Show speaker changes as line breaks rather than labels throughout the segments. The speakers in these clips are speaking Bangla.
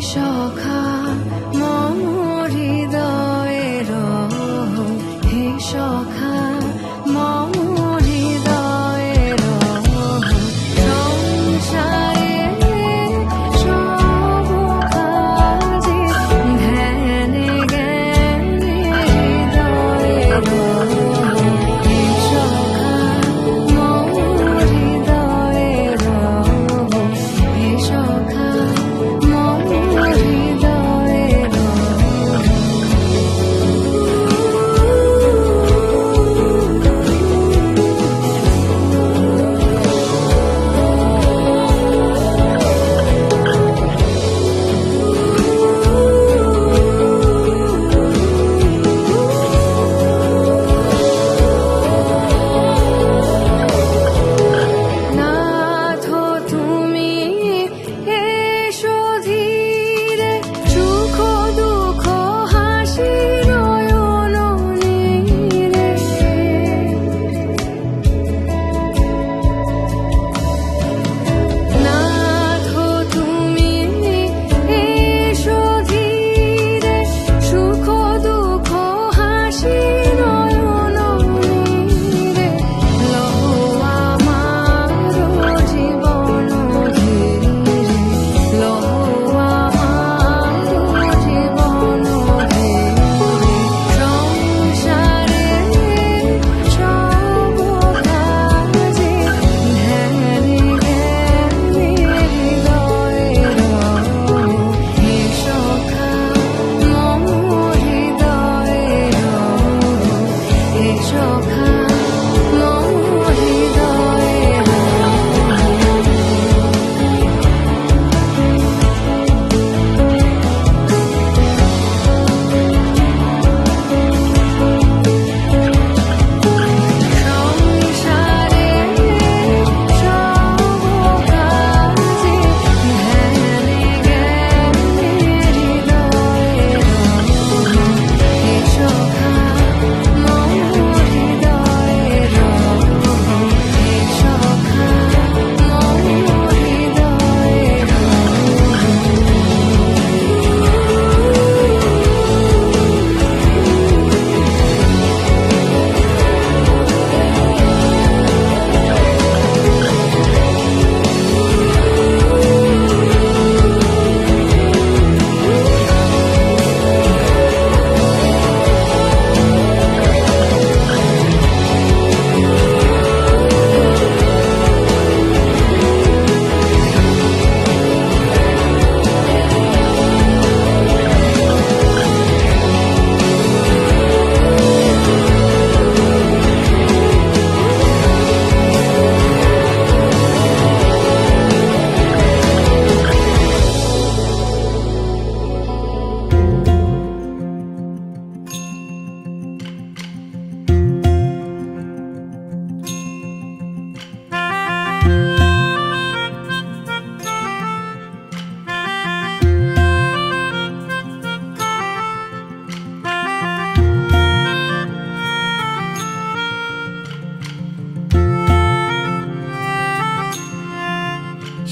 সখা মম হৃদয়ের হে সখা মম হৃদয়ের সংসারে সব কাজে ধ্যানে জ্ঞানে হৃদয়ের হে সখা মম হৃদয়ের হে সখা মম হৃদয়ের নাথ তুমি এসো ধীরে সুখ দুঃখ হাসি নয়ন নীরে নাথ তুমি এসো ধীরে সুখ দুঃখ হাসি নয়ন নীরে লও আমার জীবন ধীরে লও আমার জীবন ধীরে সংসারে সব কাজে ধ্যানে জ্ঞানে হৃদয়ের হে সখা মম হৃদয়ের হে সখা মম হৃদয়ের সংসারে সব কাজে ধ্যানে জ্ঞানে হৃদয়ের হে সখা মম হৃদয়ের হে সখা মম হৃদয়ের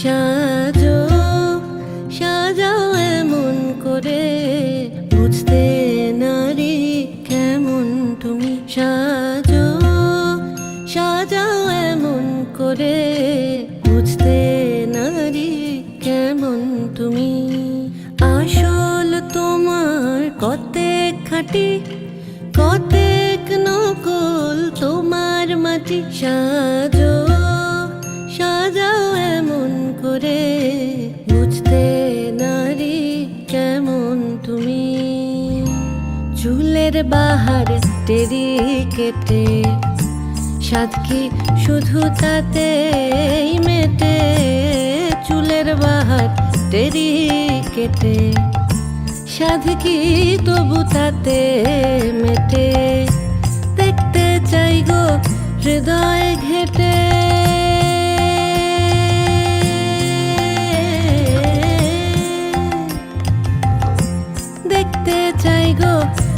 সাজো সাজাও এমন করে বুঝতে নারী কেমন তুমি সাজো সাজাও এমন করে বুঝতে নারী কেমন তুমি আসল তোমার কতেক খাঁটি কতেক নকল তোমার মাটি সাজো সাজাও এমন করে বুঝতে নারী কেমন তুমি চুলের বাহার টেরি কেটে সাদ কি শুধু তাতেই মেটে চুলের বাহার টেরি কেটে সাদ কি তবু তাতে মেটে দেখতে চাই গো হৃদয় ঘেটে দেখতে চাই গো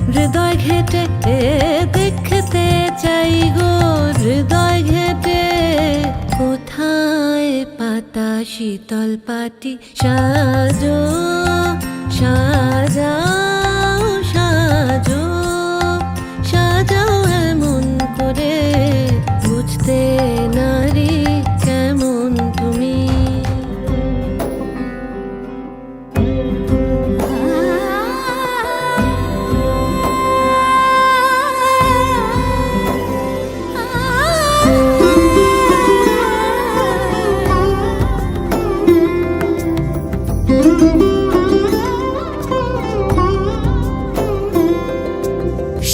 হৃদয় ঘেটে দেখতে চাই গো হৃদয় ঘেটে কোথায় পাতা শীতল পাটি সাজো সাজাও সাজো সাজাও এমন করে বুঝতে নারী কেমন তুমি।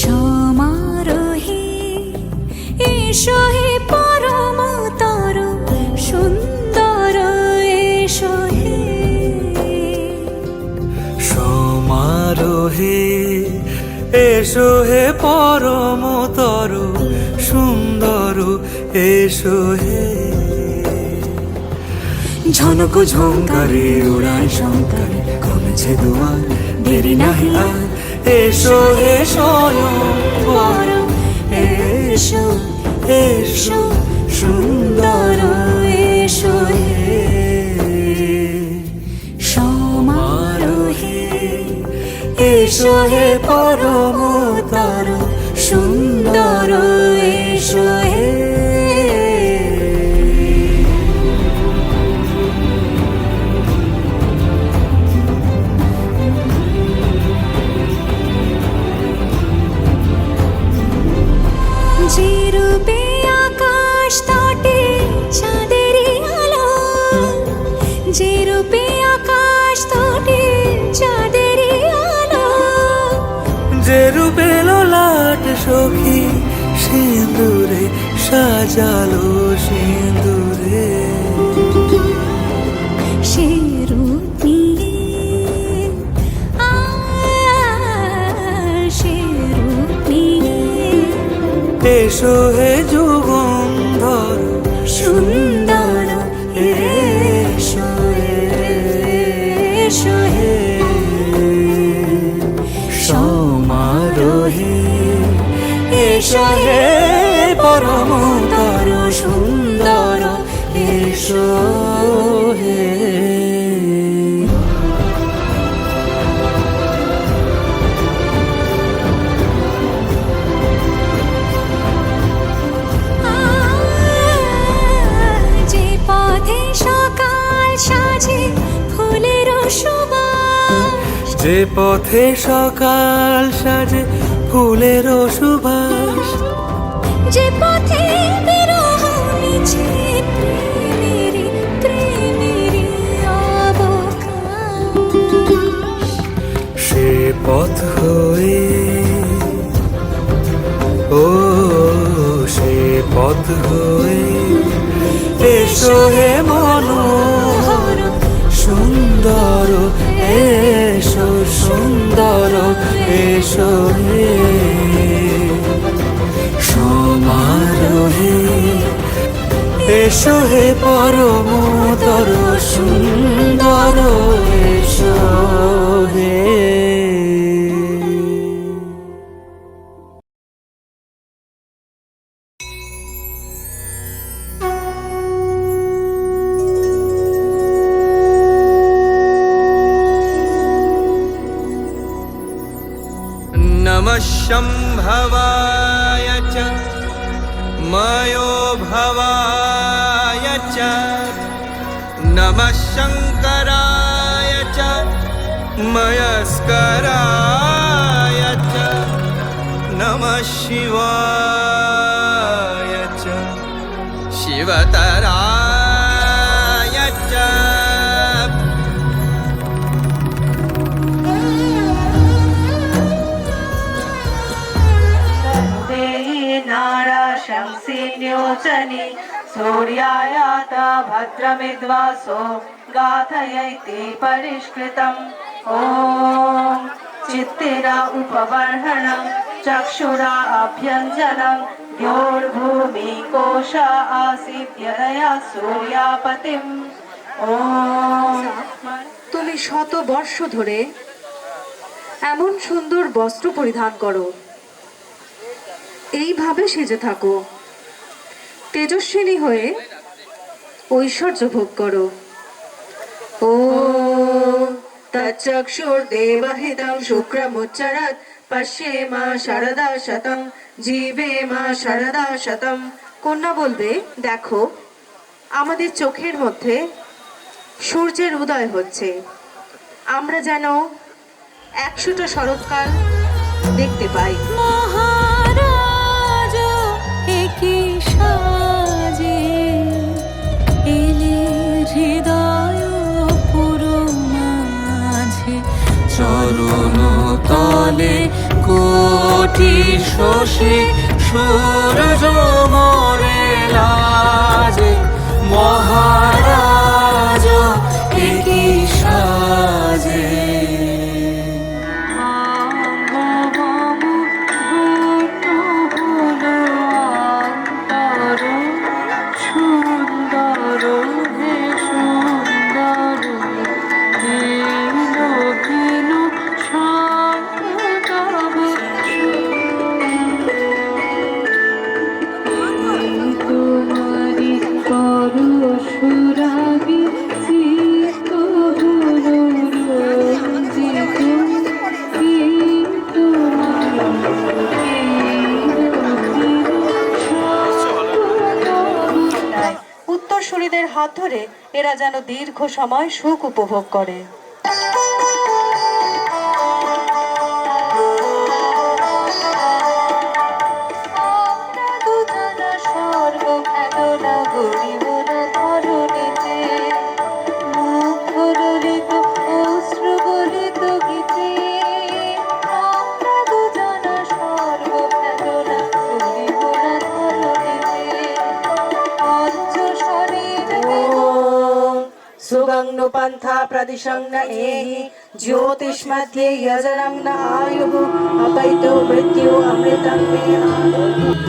সমারোহে এসো হে পরমতর সুন্দর এসো হে।
সমারোহে এসো হে পরমতর সুন্দর এসো হে। ঝনক ঝঙ্কারে উড়ায় শঙ্কারে কমেছে দুয়ার দেরি নাহি আর। এসো হে স্বয়ংবর এসো এসো সুন্দর এসো হে।
সমারোহে
এসো হে পরমতর সুন্দর এসো হে।
যে রূপে আকাশ তটে চাঁদেরই আলো, যে রূপে আকাশ তটে চাঁদেরই আলো।
যে রূপে ললাট সখী সিঁদুরে সাজালো সিঁদুরে।
সে রূপ নিয়ে সে রূপ নিয়ে
এসো হে যুগন্ধর
সুন্দর
এসো
এসো হে।
সমারোহে এসো হে পরমতর সুন্দর এসো হে।
যে পথে সকাল সাজে ফুলের সুবাস,
যে পথে সকাল সাজে ফুলের সুবাস।
যে পথে বিরহ মিছে প্রেমেরই প্রেমেরই অবকাশ।
সে পথ হয়ে ও সে পথ হয়ে এসো হে মনোহর সুন্দর এসো সুন্দর এসো হে। সমারোহে এসো হে পরমতর সুন্দর এসো হে।
नमः शम्भवाय च मयोभवाय च नमः शङ्कराय च मयस्कराय च नमः शिवाय च शिवतराय च
नारा शंसिन्योचनि सूर्यायात भद्रमिद्वासो गाथयैति परिष्कृतम् ॐ चित्तिरा उपबर्हणं चक्षुरा अभ्यञ्जनं द्योर्भूमिकोश आसीद्यनया सूर्यापतिम् ॐ।
তুমি শত বর্ষ ধরে এমন সুন্দর বস্ত্র পরিধান করো, এইভাবে সেজে থাকো, তেজস্বিনী হয়ে ঐশ্বর্য ভোগ করো। ও तच्चक्षुर्देवहितं शुक्रमुच्चरत् पश्येम शारदा शतं जीवेम शारदा शतं। কন্যা বলবে, দেখো আমাদের চোখের মধ্যে সূর্যের উদয় হচ্ছে, আমরা যেন 100টা শরৎকাল দেখতে পাই।
মহারাজ একই সাজে এলে হৃদয় পুরো মাঝে,
চরণ তলে কোটি শশী সূর্য মোরে লাজে, মহারাজ একই সাজে।
উত্তরসূরিদের হাত ধরে এরা যেন দীর্ঘ সময় সুখ উপভোগ করে। सुगंनु पंथा प्रदिशंग एहि ज्योतिष्मध्ये यजनं न आयुः अपैतो मृत्यु अमृतं मे आयुः।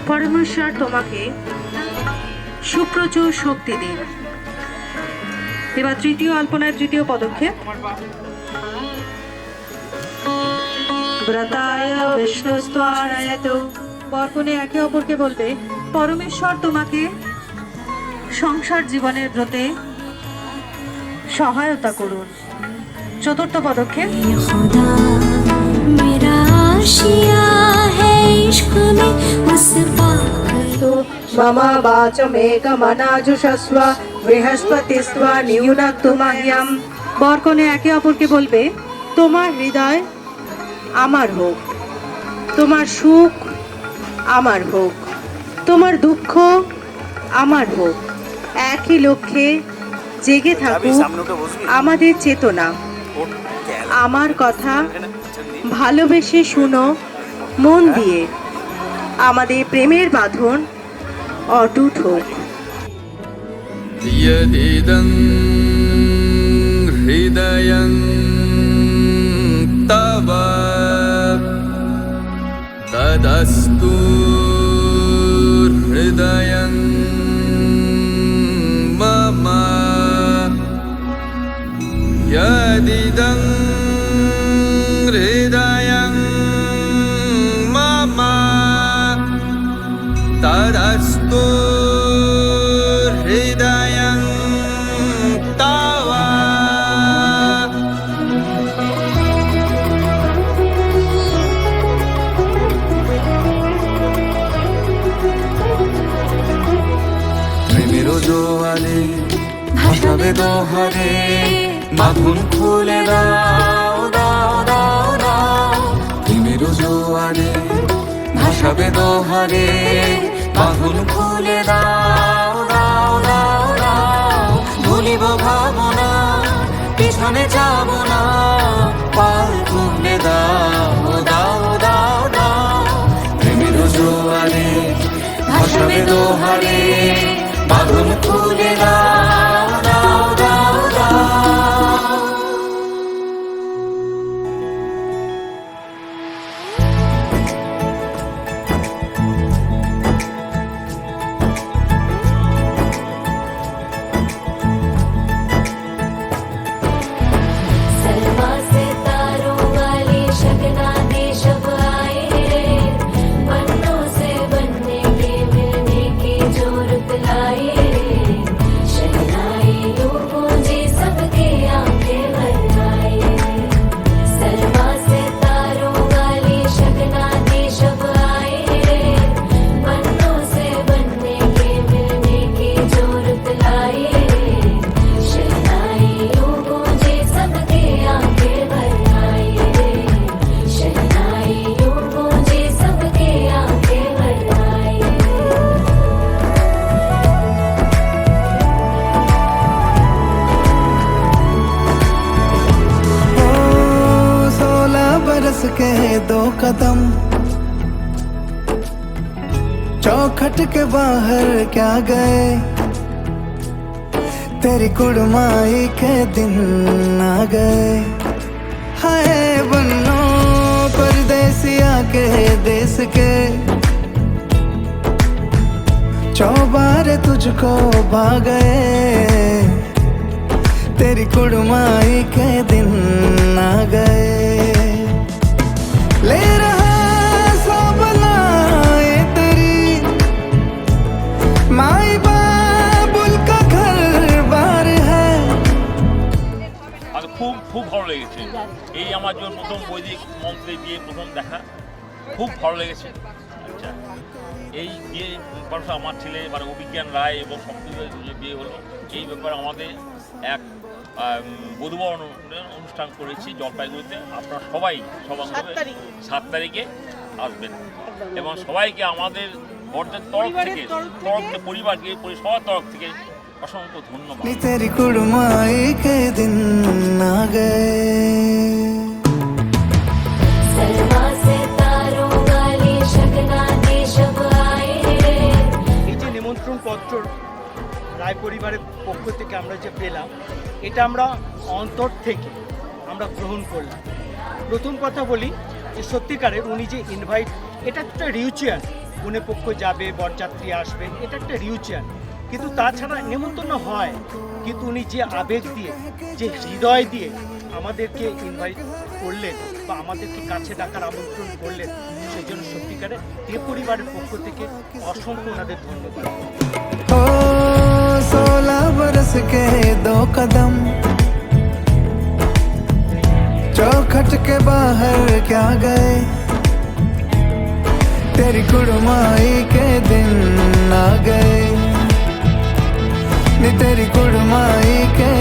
পরমেশ্বর তোমাকে সুপ্রচুর শক্তি দিন। এবার তৃতীয় আলপনার তৃতীয় পদক্ষেপ, ব্রতায় বিষ্ণুস্ত্বারায়তো। বরকনে একে অপরকে বলবে, পরমেশ্বর তোমাকে সংসার জীবনের ব্রতে সহায়তা করুন। চতুর্থ পদক্ষেপ,
खुदा मेरा आशिया है इश्क में उस पागल
मम वाचमेकमनाजुषस्व বৃহস্পতিস্ত্ব নিয়ুনাক্তু মাহ্যম। বরকনে একে অপরকে বলবে, তোমার হৃদয় আমার হোক, তোমার সুখ আমার হোক, তোমার দুঃখ আমার হোক, একই লক্ষ্যে জেগে থাকুক আমাদের চেতনা। আমার কথা ভালোবেসে শুনো মন দিয়ে, আমাদের প্রেমের বাঁধন অটুট হোক।
यदिदं हृदयं तव तदस्तु हृदयं मम। यदिदं हृदयं मम तदस्तु हृदयं
ভাসাবে দোহারে বাঁধন খুলে দাও দাও দাও দাও প্রেমের জোয়ারে ভাসাবে দোহারে বাঁধন খুলে দাও দাও দাও দাও ভুলিব ভাবনা পিছনে যাব না পাল তুলে দাও দাও দাও দাও প্রেমের জোয়ারে ভাসাবে দোহারে বাঁধন খুলে দাও দাও দাও দাও
सलमा से तारों वाली शगना दे शब आए रे बन्नों से बनने के मिलने की जोरत लाए रे शहनाई यूं गूंजे सबके आंखें भर आए सलमा से तारों वाली शगना दे शब आए रे बन्नों से बनने के मिलने की जोरत लाए रे शहनाई यूं गूंजे सबके आंखें भर आए रे शहनाई यूं गूंजे सबके आंखें भर आए
ओ 16 बरस के 2 कदम चौखट के बाहर क्या गए तेरी कुड़माई के दिन आ गए हाय बन्नो परदेसिया के देश के चौबारे तुझको भा गए तेरी कुड़माई के दिन आ गए ले रहा सब लाए तेरी माई बाबुल का घर बार है
আর খুব খুব ভালো লেগেছে এই আমার জন্য প্রথম বৈদিক মন্ত্রে বিয়ে প্রথম দেখা খুব ভালো লেগেছে আচ্ছা এই বিয়ে পরশা আমার ছেলে মানে অভিজ্ঞান রায় এবং সপ্তমের যে বিয়ে হলো এই ব্যাপারে আমাদের এক বধূবরণ অনুষ্ঠান করেছি জলপাইগুড়িতে আপনারা সবাই সবার 7 তারিখে আসবেন এবং সবাইকে আমাদের বর্ষের তরফ থেকে পরিবারকে সবার তরফ থেকে অসংখ্য ধন্যবাদ
नी तेरी कुड़माई के दिन आ गए
सलमा से तारों वाली शगना दे शब आए रे
এই যে নিমন্ত্রণ পত্র রায় পরিবারের পক্ষ থেকে আমরা যে পেলাম এটা আমরা অন্তর থেকে আমরা গ্রহণ করলাম প্রথম কথা বলি যে সত্যিকারের উনি যে ইনভাইট এটা একটা রিচুয়াল কনে পক্ষ যাবে বরযাত্রী আসবে এটা একটা রিচুয়াল কিন্তু তাছাড়া নেমন্তন্ন হয় কিন্তু উনি যে আবেগ দিয়ে যে হৃদয় দিয়ে আমাদেরকে ইনভাইট করলেন বা আমাদেরকে কাছে ডাকার আমন্ত্রণ করলেন সেই জন্য সত্যিকারের দে পরিবারের পক্ষ থেকে অসংখ্য ওনাদের ধন্যবাদ
ओ 16 बरस के 2 कदम चौखट के बाहर क्या गए तेरी कुड़माई के दिन आ गए नी तेरी कुड़माई के